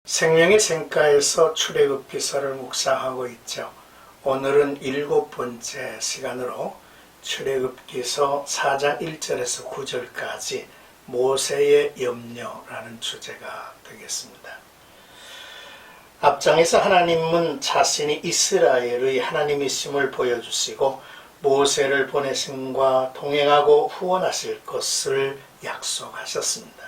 생명의 샘가에서 출애굽기서를 묵상하고 있죠. 오늘은 7번째 시간으로 출애굽기서 4장 1절에서 9절까지 모세의 염려라는 주제가 되겠습니다. 앞장에서 하나님은 자신이 이스라엘의 하나님이심을 보여주시고 모세를 보내심과 동행하고 후원하실 것을 약속하셨습니다.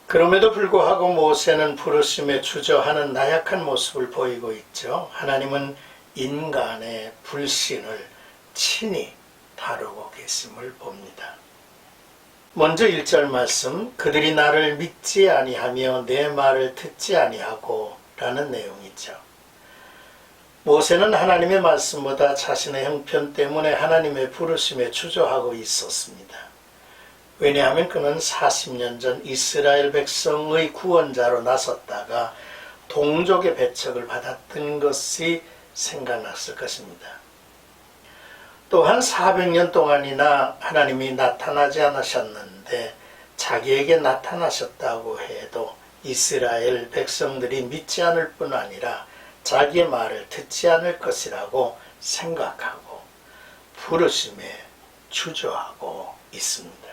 그럼에도 불구하고 모세는 부르심에 주저하는 나약한 모습을 보이고 있죠. 하나님은 인간의 불신을 친히 다루고 계심을 봅니다. 먼저 1절 말씀, 그들이 나를 믿지 아니하며 내 말을 듣지 아니하고 라는 내용이죠. 모세는 하나님의 말씀보다 자신의 형편 때문에 하나님의 부르심에 주저하고 있었습니다. 왜냐하면 그는 40년 전 이스라엘 백성의 구원자로 나섰다가 동족의 배척을 받았던 것이 생각났을 것입니다. 또한 400년 동안이나 하나님이 나타나지 않으셨는데 자기에게 나타나셨다고 해도 이스라엘 백성들이 믿지 않을 뿐 아니라 자기의 말을 듣지 않을 것이라고 생각하고 부르심에 주저하고 있습니다.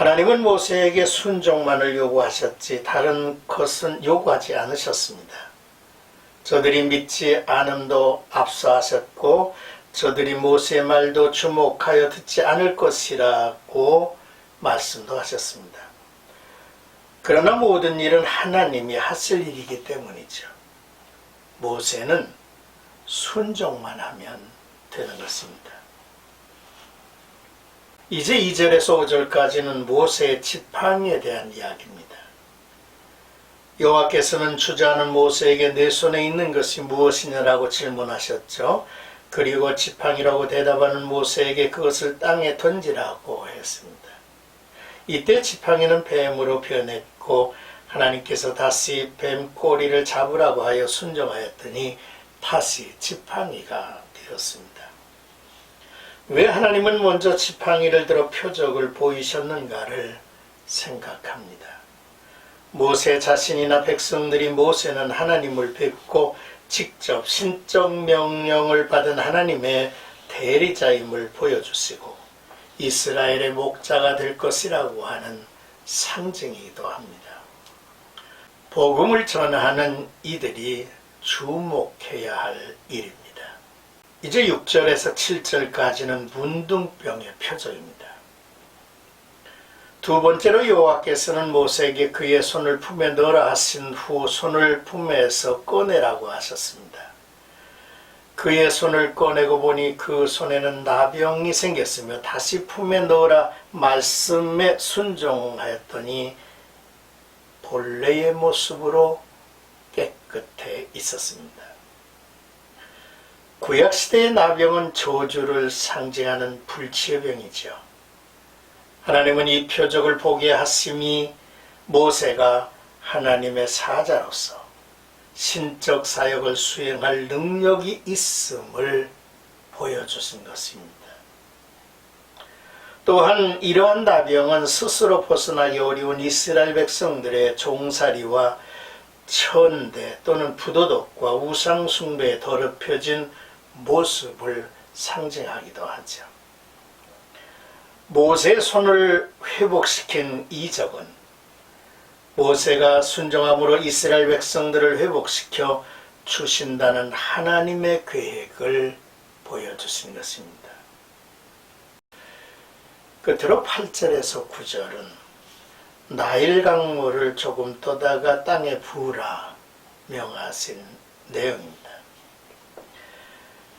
하나님은 모세에게 순종만을 요구하셨지 다른 것은 요구하지 않으셨습니다. 저들이 믿지 않음도 앞서하셨고 저들이 모세의 말도 주목하여 듣지 않을 것이라고 말씀도 하셨습니다. 그러나 모든 일은 하나님이 하실 일이기 때문이죠. 모세는 순종만 하면 되는 것입니다. 이제 2절에서 5절까지는 모세의 지팡이에 대한 이야기입니다. 여호와께서는 주저하는 모세에게 내 손에 있는 것이 무엇이냐라고 질문하셨죠. 그리고 지팡이라고 대답하는 모세에게 그것을 땅에 던지라고 했습니다. 이때 지팡이는 뱀으로 변했고 하나님께서 다시 뱀 꼬리를 잡으라고 하여 순종하였더니 다시 지팡이가 되었습니다. 왜 하나님은 먼저 지팡이를 들어 표적을 보이셨는가를 생각합니다. 모세 자신이나 백성들이 모세는 하나님을 뵙고 직접 신적 명령을 받은 하나님의 대리자임을 보여주시고 이스라엘의 목자가 될 것이라고 하는 상징이기도 합니다. 복음을 전하는 이들이 주목해야 할 일입니다. 이제 6절에서 7절까지는 문둥병의 표적입니다. 두 번째로 여호와께서는 모세에게 그의 손을 품에 넣으라 하신 후 손을 품에서 꺼내라고 하셨습니다. 그의 손을 꺼내고 보니 그 손에는 나병이 생겼으며 다시 품에 넣으라 말씀에 순종하였더니 본래의 모습으로 깨끗해 있었습니다. 구약시대의 나병은 저주를 상징하는 불치의 병이죠. 하나님은 이 표적을 보게 하심이 모세가 하나님의 사자로서 신적 사역을 수행할 능력이 있음을 보여주신 것입니다. 또한 이러한 나병은 스스로 벗어나기 어려운 이스라엘 백성들의 종살이와 천대 또는 부도덕과 우상숭배에 더럽혀진 모습을 상징하기도 하죠. 모세의 손을 회복시킨 이적은 모세가 순종함으로 이스라엘 백성들을 회복시켜 주신다는 하나님의 계획을 보여주신 것입니다. 끝으로 8절에서 9절은 나일 강물을 조금 떠다가 땅에 부으라 명하신 내용입니다.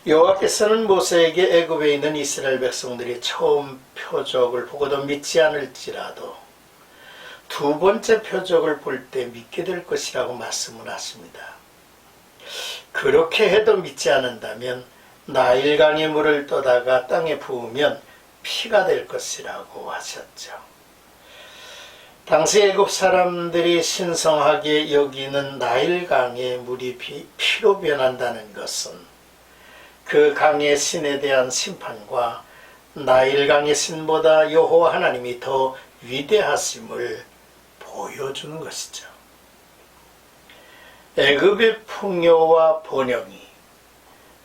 여호와께서는 모세에게 애굽에 있는 이스라엘 백성들이 처음 표적을 보고도 믿지 않을지라도 두 번째 표적을 볼 때 믿게 될 것이라고 말씀을 하십니다. 그렇게 해도 믿지 않는다면 나일강의 물을 떠다가 땅에 부으면 피가 될 것이라고 하셨죠. 당시 애굽 사람들이 신성하게 여기는 나일강의 물이 피로 변한다는 것은 그 강의 신에 대한 심판과 나일강의 신보다 여호와 하나님이 더 위대하심을 보여주는 것이죠. 애굽의 풍요와 번영이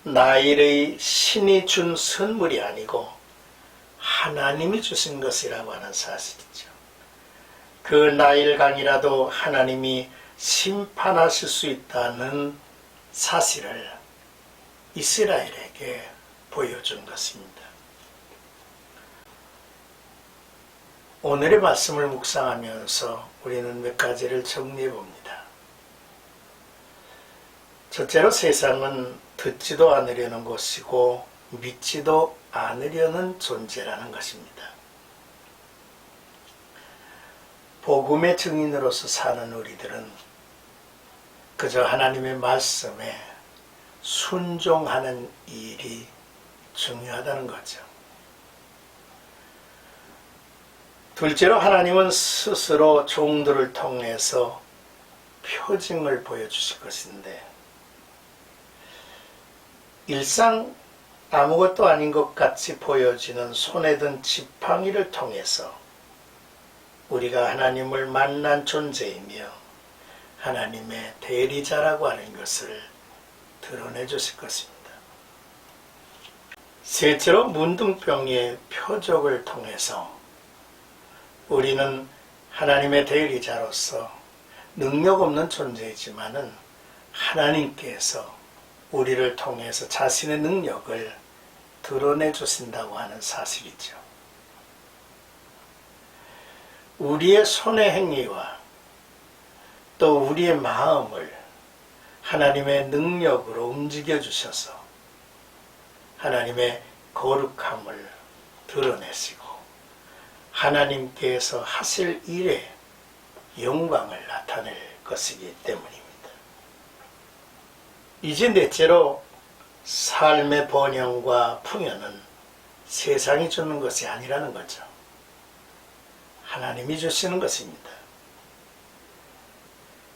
나일의 신이 준 선물이 아니고 하나님이 주신 것이라고 하는 사실이죠. 그 나일강이라도 하나님이 심판하실 수 있다는 사실을 이스라엘에게 보여준 것입니다. 오늘의 말씀을 묵상하면서 우리는 몇 가지를 정리해 봅니다. 첫째로 세상은 듣지도 않으려는 것이고 믿지도 않으려는 존재라는 것입니다. 복음의 증인으로서 사는 우리들은 그저 하나님의 말씀에 순종하는 일이 중요하다는 거죠. 둘째로 하나님은 스스로 종들을 통해서 표징을 보여주실 것인데 일상 아무것도 아닌 것 같이 보여지는 손에 든 지팡이를 통해서 우리가 하나님을 만난 존재이며 하나님의 대리자라고 하는 것을 드러내 주실 것입니다. 셋째로 문둥병의 표적을 통해서 우리는 하나님의 대리자로서 능력 없는 존재이지만은 하나님께서 우리를 통해서 자신의 능력을 드러내 주신다고 하는 사실이죠. 우리의 손의 행위와 또 우리의 마음을 하나님의 능력으로 움직여 주셔서 하나님의 거룩함을 드러내시고 하나님께서 하실 일에 영광을 나타낼 것이기 때문입니다. 이제 넷째로 삶의 번영과 풍요는 세상이 주는 것이 아니라는 거죠. 하나님이 주시는 것입니다.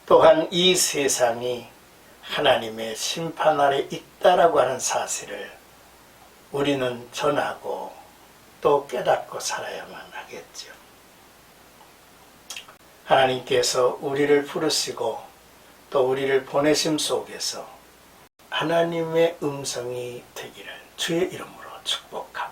또한 이 세상이 하나님의 심판 아래 있다라고 하는 사실을 우리는 전하고 또 깨닫고 살아야만 하겠죠. 하나님께서 우리를 부르시고 또 우리를 보내심 속에서 하나님의 음성이 되기를 주의 이름으로 축복합니다.